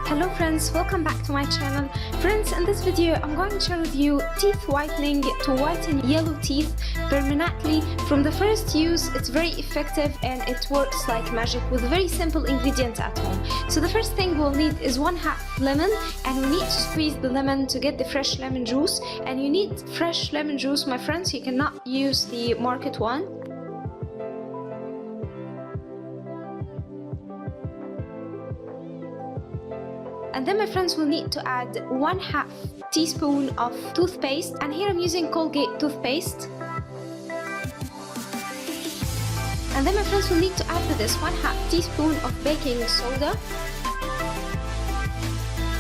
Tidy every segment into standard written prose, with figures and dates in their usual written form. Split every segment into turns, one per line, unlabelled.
Hello friends, welcome back to my channel. Friends, in this video I'm going to share with you teeth whitening to whiten yellow teeth permanently. From the first use, it's very effective and it works like magic with very simple ingredients at home. So the first thing we'll need is 1/2 lemon, and we need to squeeze the lemon to get the fresh lemon juice. And you need fresh lemon juice, my friends, you cannot use the market one. And then my friends will need to add 1/2 teaspoon of toothpaste, and here I'm using Colgate toothpaste. And then my friends will need to add to this 1/2 teaspoon of baking soda.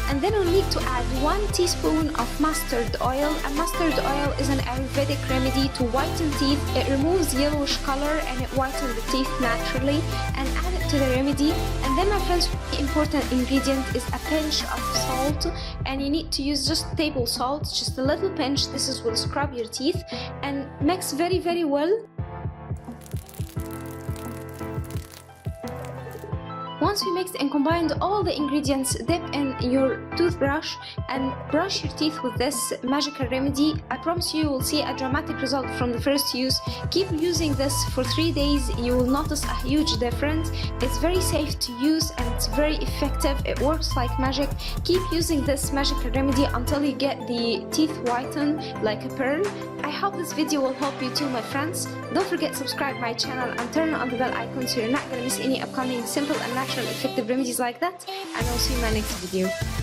And then we'll need to add 1 teaspoon of mustard oil. And mustard oil is an Ayurvedic remedy to whiten teeth. It removes yellowish color and it whitens the teeth naturally. And add it to the remedy. And then my friends, the important ingredient is a pinch of salt. And you need to use just table salt, just a little pinch. This will scrub your teeth. And mix very well. Once we mixed and combined all the ingredients, dip in your toothbrush and brush your teeth with this magical remedy. I promise you will see a dramatic result from the first use. Keep using this for 3 days. You will notice a huge difference. It's very safe to use and it's very effective. It works like magic. Keep using this magical remedy until you get the teeth whitened like a pearl. I hope this video will help you too, my friends. Don't forget to subscribe my channel and turn on the bell icon so you're not gonna miss any upcoming simple and natural effective remedies like that. And I'll see you in my next video.